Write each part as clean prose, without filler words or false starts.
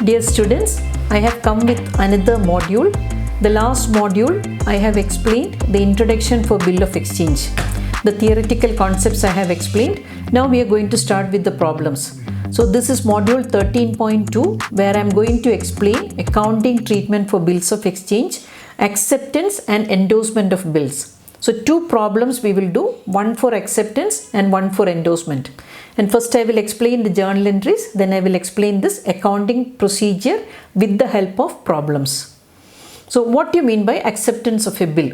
Dear students, I have come with another module. The last module I have explained the introduction for bill of exchange. The theoretical concepts I have explained. Now we are going to start with the problems. So this is module 13.2 where I am going to explain accounting treatment for bills of exchange, acceptance and endorsement of bills. So two problems we will do, one for acceptance and one for endorsement. And first I will explain the journal entries, then I will explain this accounting procedure with the help of problems. So what do you mean by acceptance of a bill?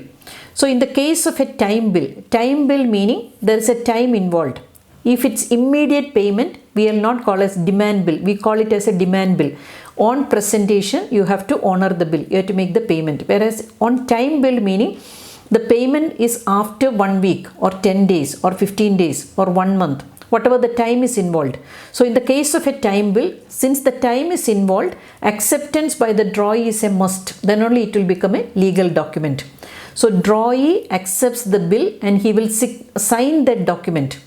So in the case of a time bill meaning there is a time involved. If it's immediate payment, we will not call as demand bill, we call it as a demand bill. On presentation, you have to honor the bill, you have to make the payment. Whereas on time bill meaning, the payment is after 1 week or 10 days or 15 days or 1 month, whatever the time is involved. So in the case of a time bill, since the time is involved, acceptance by the drawee is a must, then only it will become a legal document. So drawee accepts the bill and he will sign that document.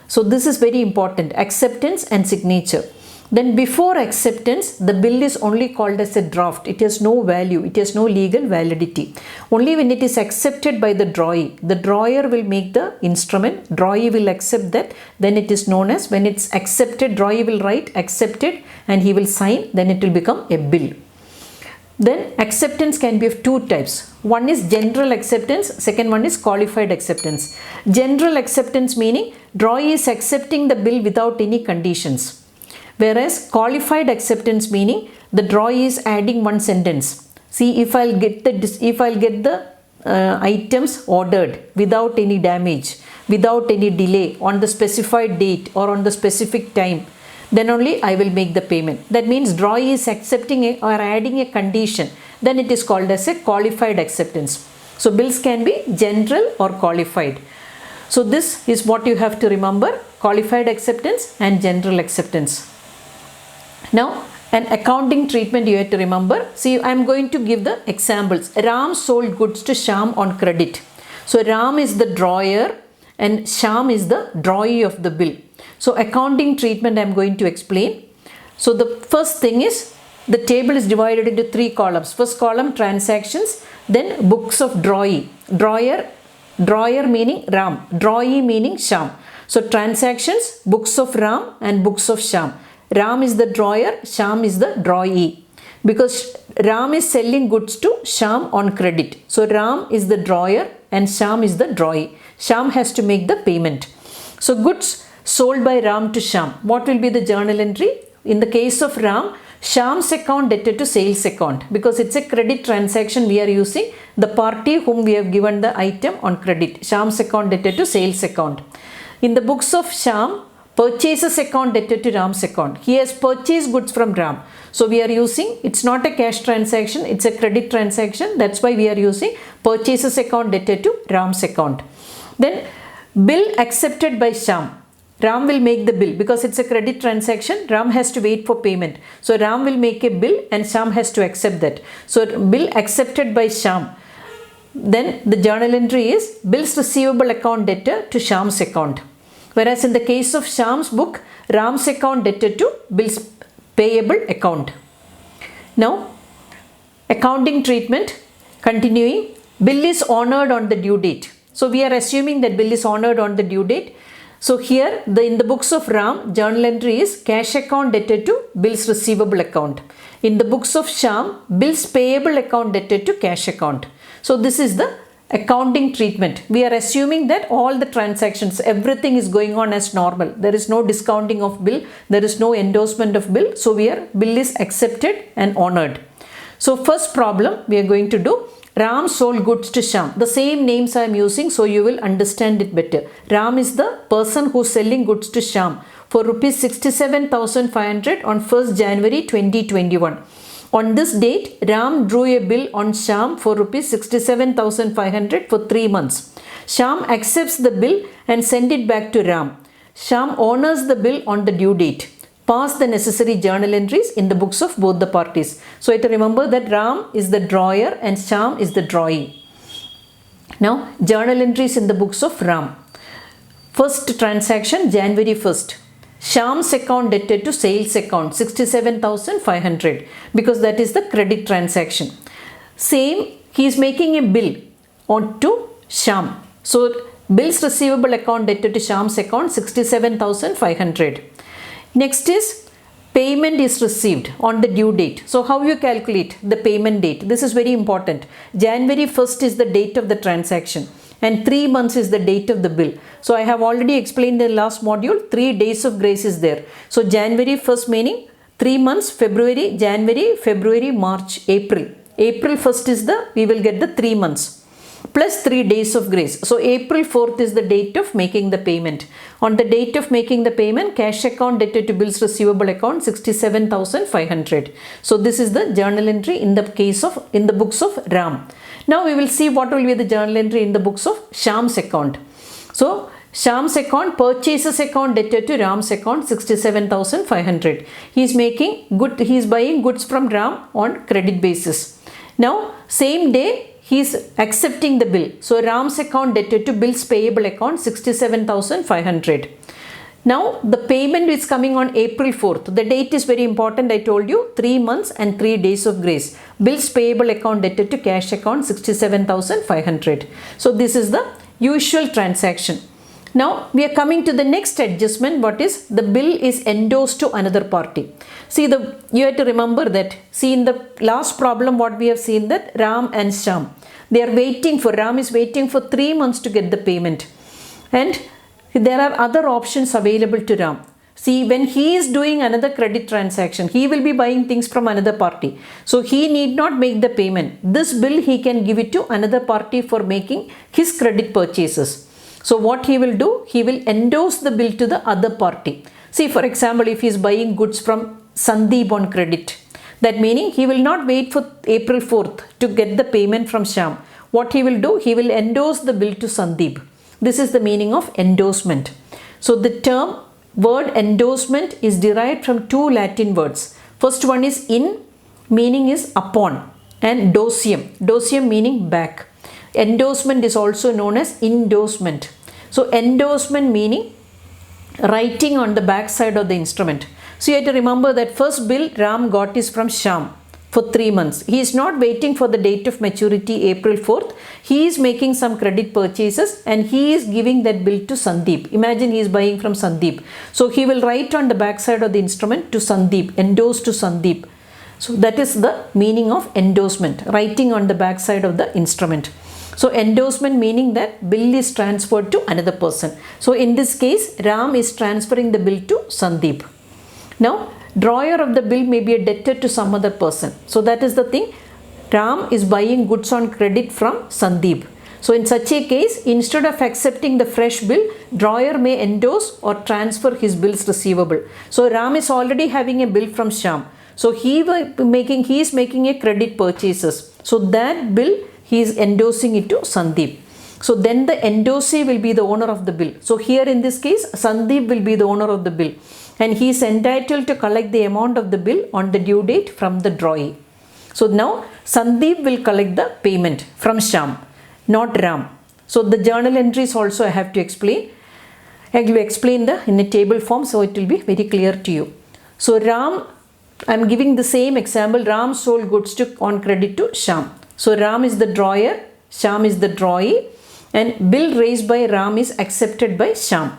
So this is very important, acceptance and signature. Then before acceptance, the bill is only called as a draft. It has no value, it has no legal validity. Only when it is accepted by the drawee, the drawer will make the instrument, drawee will accept that, then it is known as, when it's accepted, drawee will write accepted and he will sign, then it will become a bill. Then acceptance can be of two types. One is general acceptance, second one is qualified acceptance. General acceptance meaning drawee is accepting the bill without any conditions. Whereas qualified acceptance meaning the drawee is adding one sentence. See, if I'll get the items ordered without any damage, without any delay on the specified date or on the specific time, then only I will make the payment. That means drawee is accepting or adding a condition. Then it is called as a qualified acceptance. So bills can be general or qualified. So this is what you have to remember: qualified acceptance and general acceptance. Now, an accounting treatment you have to remember. See, I am going to give the examples. Ram sold goods to Shyam on credit. So, Ram is the drawer and Shyam is the drawee of the bill. So, accounting treatment I am going to explain. So, the first thing is the table is divided into three columns. First column transactions, then books of drawee. Drawer meaning Ram, drawee meaning Shyam. So, transactions, books of Ram and books of Shyam. Ram is the drawer, Shyam is the drawee. Because Ram is selling goods to Shyam on credit. So Ram is the drawer and Shyam is the drawee. Shyam has to make the payment. So goods sold by Ram to Shyam. What will be the journal entry? In the case of Ram, Shyam's account debted to sales account. Because it's a credit transaction, we are using the party whom we have given the item on credit. Shyam's account debted to sales account. In the books of Shyam, purchases account debted to Ram's account. He has purchased goods from Ram. So we are using, it's not a cash transaction, it's a credit transaction. That's why we are using purchases account debted to Ram's account. Then bill accepted by Shyam. Ram will make the bill because it's a credit transaction. Ram has to wait for payment. So Ram will make a bill and Shyam has to accept that. So bill accepted by Shyam. Then the journal entry is bills receivable account debtor to Shyam's account. Whereas in the case of Shyam's book, Ram's account debted to bills payable account. Now, accounting treatment continuing. Bill is honored on the due date. So we are assuming that bill is honored on the due date. So here in the books of Ram, journal entry is cash account debted to bills receivable account. In the books of Shyam, bills payable account debted to cash account. So this is the accounting treatment. We are assuming that all the transactions, everything is going on as normal. There is no discounting of bill. There is no endorsement of bill. So bill is accepted and honored. So first problem we are going to do. Ram sold goods to Shyam. The same names I am using so you will understand it better. Ram is the person who is selling goods to Shyam for rupees 67,500 on 1st January 2021. On this date, Ram drew a bill on Shyam for rupees 67,500 for 3 months. Shyam accepts the bill and sends it back to Ram. Shyam honors the bill on the due date. Pass the necessary journal entries in the books of both the parties. So, you have to remember that Ram is the drawer and Shyam is the drawee. Now, journal entries in the books of Ram. First transaction, January 1st. Shyam's account debtor to sales account 67,500 because that is the credit transaction. Same, he is making a bill on to Shyam. So bills receivable account debtor to Shyam's account 67,500. Next is payment is received on the due date. So how you calculate the payment date? This is very important. January 1st is the date of the transaction and 3 months is the date of the bill. So I have already explained in the last module, 3 days of grace is there. So January 1st meaning 3 months, February, January, February, March, April. April 1st is we will get the 3 months plus 3 days of grace. So April 4th is the date of making the payment. On the date of making the payment, cash account debtor to bills receivable account 67,500. So this is the journal entry in the books of Ram. Now we will see what will be the journal entry in the books of Shyam's account. So Shyam's account, purchases account debtor to Ram's account 67,500. He is buying goods from Ram on credit basis. Now same day he is accepting the bill. So Ram's account debtor to bills payable account 67,500. Now the payment is coming on April 4th. The date is very important. I told you 3 months and 3 days of grace. Bills payable account debtor to cash account 67,500. So this is the usual transaction. Now we are coming to the next adjustment. What is the bill is endorsed to another party. See, you have to remember that. See, in the last problem what we have seen that Ram and Shyam, Ram is waiting for 3 months to get the payment. And there are other options available to Ram. See, when he is doing another credit transaction, he will be buying things from another party. So he need not make the payment. This bill he can give it to another party for making his credit purchases. So what he will do? He will endorse the bill to the other party. See, for example, if he is buying goods from Sandeep on credit, that meaning he will not wait for April 4th to get the payment from Shyam. What he will do? He will endorse the bill to Sandeep. This is the meaning of endorsement. So the word endorsement is derived from 2 Latin words. First one is in, meaning is upon, and dosium. Dosium meaning back. Endorsement is also known as endorsement. So endorsement meaning writing on the back side of the instrument. So you have to remember that first bill Ram got is from Shyam for 3 months. He is not waiting for the date of maturity April 4th. He is making some credit purchases and he is giving that bill to Sandeep. Imagine he is buying from Sandeep. So he will write on the back side of the instrument to Sandeep, endorse to Sandeep. So that is the meaning of endorsement, writing on the back side of the instrument. So endorsement meaning that bill is transferred to another person. So in this case, Ram is transferring the bill to Sandeep. Now, drawer of the bill may be a debtor to some other person. So that is the thing. Ram is buying goods on credit from Sandeep. So in such a case, instead of accepting the fresh bill, drawer may endorse or transfer his bills receivable. So Ram is already having a bill from Shyam. So he is making a credit purchases. So that bill he is endorsing it to Sandeep. So then the endorsee will be the owner of the bill. So here in this case, Sandeep will be the owner of the bill. And he is entitled to collect the amount of the bill on the due date from the drawee. So now Sandeep will collect the payment from Shyam, not Ram. So the journal entries also I have to explain. I will explain in a table form, so it will be very clear to you. So Ram, I am giving the same example. Ram sold goods on credit to Shyam. So Ram is the drawer, Shyam is the drawee, and bill raised by Ram is accepted by Shyam.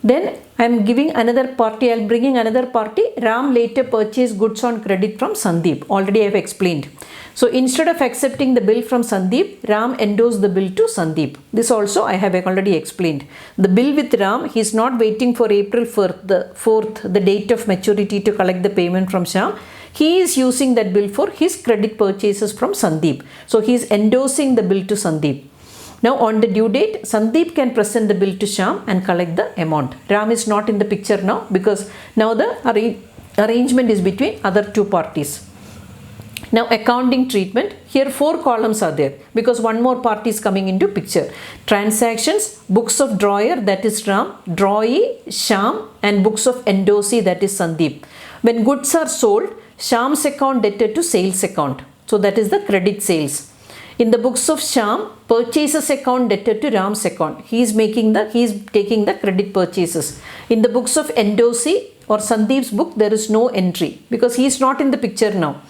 Then I am giving another party, I am bringing another party. Ram later purchased goods on credit from Sandeep. Already I have explained. So instead of accepting the bill from Sandeep, Ram endorsed the bill to Sandeep. This also I have already explained. The bill with Ram, he is not waiting for April 4th, the date of maturity to collect the payment from Shyam. He is using that bill for his credit purchases from Sandeep. So he is endorsing the bill to Sandeep. Now on the due date, Sandeep can present the bill to Shyam and collect the amount. Ram is not in the picture now because now the arrangement is between other two parties. Now accounting treatment, here 4 columns are there because one more party is coming into picture. Transactions, books of drawer, that is Ram, drawee, Shyam, and books of endorsee, that is Sandeep. When goods are sold, Shyam's account debtor to sales account. So that is the credit sales. In the books of Shyam, purchases account debtor to Ram's account. He is taking the credit purchases. In the books of Endosi or Sandeep's book, there is no entry because he is not in the picture now.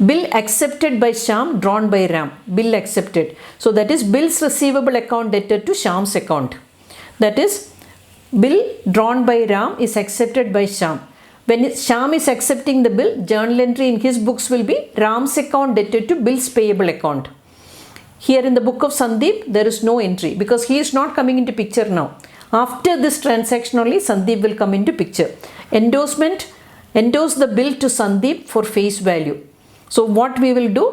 Bill accepted by Shyam, drawn by Ram. Bill accepted. So that is Bill's receivable account debtor to Shyam's account. That is bill drawn by Ram is accepted by Shyam. When Shyam is accepting the bill, journal entry in his books will be Ram's account debtor to Bill's payable account. Here in the book of Sandeep, there is no entry because he is not coming into picture now. After this transaction only, Sandeep will come into picture. Endorse the bill to Sandeep for face value. So what we will do?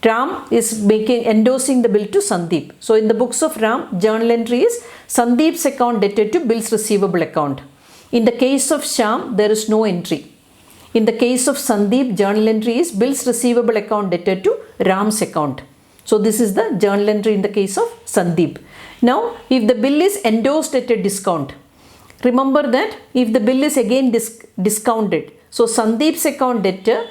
Ram is endorsing the bill to Sandeep. So in the books of Ram, journal entry is Sandeep's account debtor to Bill's receivable account. In the case of Shyam, there is no entry. In the case of Sandeep, journal entry is Bill's receivable account debtor to Ram's account. So this is the journal entry in the case of Sandeep. Now, if the bill is endorsed at a discount, remember that if the bill is again discounted, so Sandeep's account debtor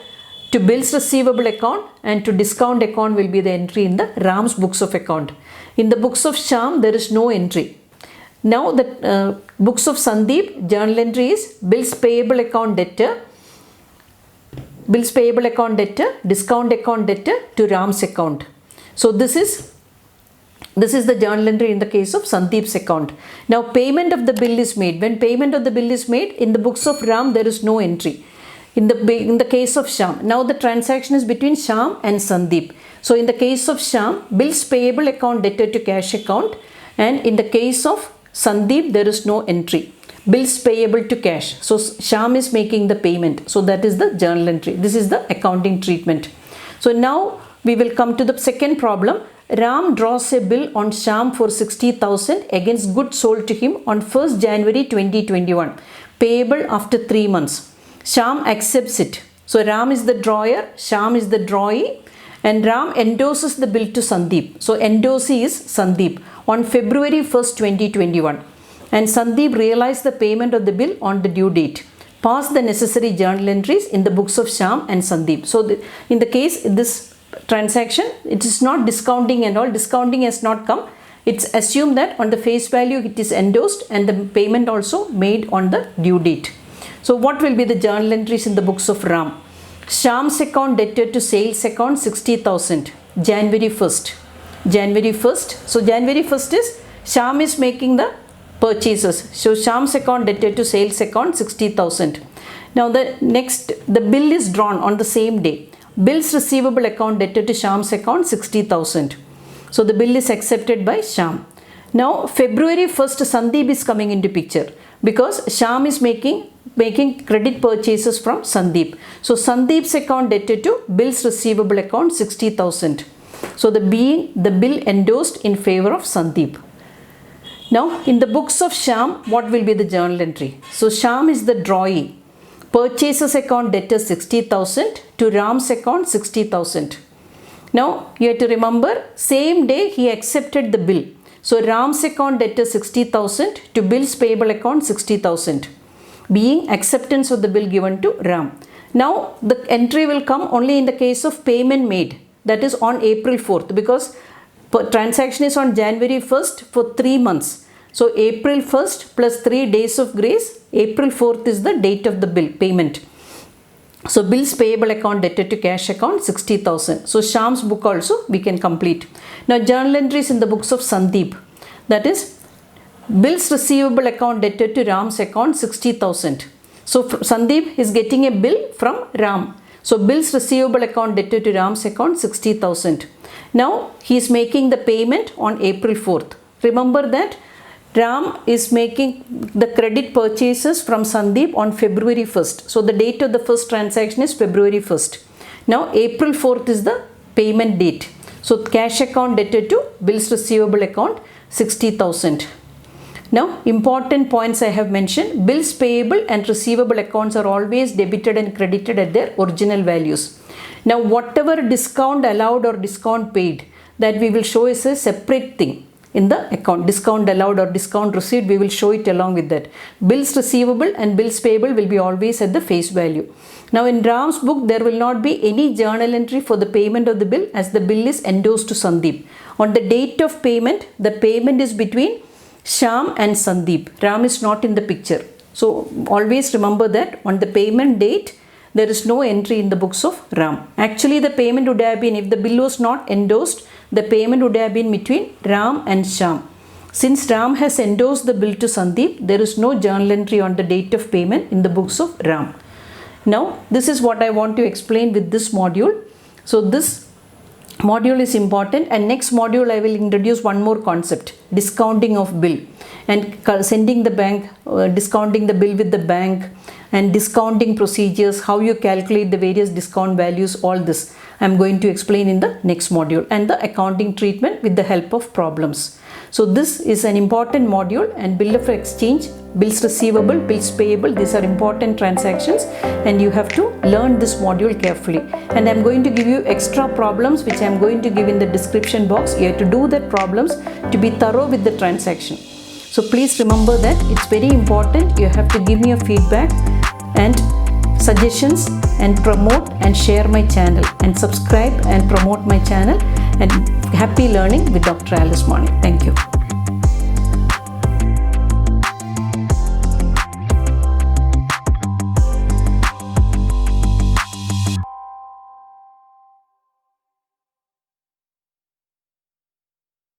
to Bill's receivable account and to discount account will be the entry in the Ram's books of account. In the books of Shyam, there is no entry. Now the books of Sandeep, journal entry is Bill's payable account debtor, discount account debtor to Ram's account. So this is the journal entry in the case of Sandeep's account. Now payment of the bill is made. When payment of the bill is made, in the books of Ram, there is no entry. In the case of Shyam, now the transaction is between Shyam and Sandeep. So in the case of Shyam, Bill's payable account debtor to cash account, and in the case of Sandeep, there is no entry. Bills payable to cash. So Shyam is making the payment. So that is the journal entry. This is the accounting treatment. So now we will come to the second problem. Ram draws a bill on Shyam for 60,000 against goods sold to him on 1st January 2021, payable after 3 months. Shyam accepts it. So Ram is the drawer, Shyam is the drawee, and Ram endorses the bill to Sandeep. So endorsee is Sandeep on February 1st, 2021. And Sandeep realized the payment of the bill on the due date. Pass the necessary journal entries in the books of Shyam and Sandeep. So in the case, this transaction, it is not discounting and all. Discounting has not come. It's assumed that on the face value it is endorsed and the payment also made on the due date. So what will be the journal entries in the books of Ram? Shyam's account debtor to sales account 60,000, January 1st. January 1st. So January 1st is Shyam is making the purchases. So Shyam's account debtor to sales account 60,000. Now the bill is drawn on the same day. Bill's receivable account debtor to Shyam's account 60,000. So the bill is accepted by Shyam. Now February 1st, Sandeep is coming into picture because Shyam is making credit purchases from Sandeep. So Sandeep's account debtor to Bill's receivable account 60,000. So the bill endorsed in favor of Sandeep. Now in the books of Shyam, what will be the journal entry? So Shyam is the drawee. Purchases account debtor 60,000 to Ram's account 60,000. Now you have to remember, same day he accepted the bill. So Ram's account debtor 60,000 to Bill's payable account 60,000, being acceptance of the bill given to Ram. Now the entry will come only in the case of payment made, that is on April 4th, because transaction is on January 1st for 3 months. So April 1st plus 3 days of grace, April 4th is the date of the bill payment. So Bill's payable account debtor to cash account 60,000. So Shyam's book also we can complete. Now journal entries in the books of Sandeep, that is Bill's receivable account debtor to Ram's account 60,000. So Sandeep is getting a bill from Ram. So Bill's receivable account debtor to Ram's account 60,000. Now he is making the payment on April 4th. Remember that Ram is making the credit purchases from Sandeep on February 1st. So the date of the first transaction is February 1st. Now April 4th is the payment date. So cash account debtor to Bill's receivable account 60,000. Now important points I have mentioned. Bills payable and receivable accounts are always debited and credited at their original values. Now whatever discount allowed or discount paid, that we will show as a separate thing. in the account. Discount allowed or discount received, we will show it along with that. Bills receivable and bills payable will be always at the face value. Now in Ram's book, there will not be any journal entry for the payment of the bill as the bill is endorsed to Sandeep. On the date of payment, the payment is between Shyam and Sandeep. Ram is not in the picture. So always remember that on the payment date, there is no entry in the books of Ram. Actually, the payment would have been, if the bill was not endorsed, the payment would have been between Ram and Shyam. Since Ram has endorsed the bill to Sandeep, there is no journal entry on the date of payment in the books of Ram. Now, this is what I want to explain with this module. So, this module is important, and next module I will introduce one more concept, discounting of bill, and sending the bank, discounting the bill with the bank, and discounting procedures, how you calculate the various discount values, all this I am going to explain in the next module, and the accounting treatment with the help of problems. So this is an important module, and bill of exchange, bills receivable, bills payable, these are important transactions, and you have to learn this module carefully. And I am going to give you extra problems which I am going to give in the description box. You have to do that problems to be thorough with the transaction. So please remember that it's very important. You have to give me a feedback and suggestions, and promote and share my channel, and subscribe and promote my channel. And happy learning with Dr. Alice Mani. Thank you.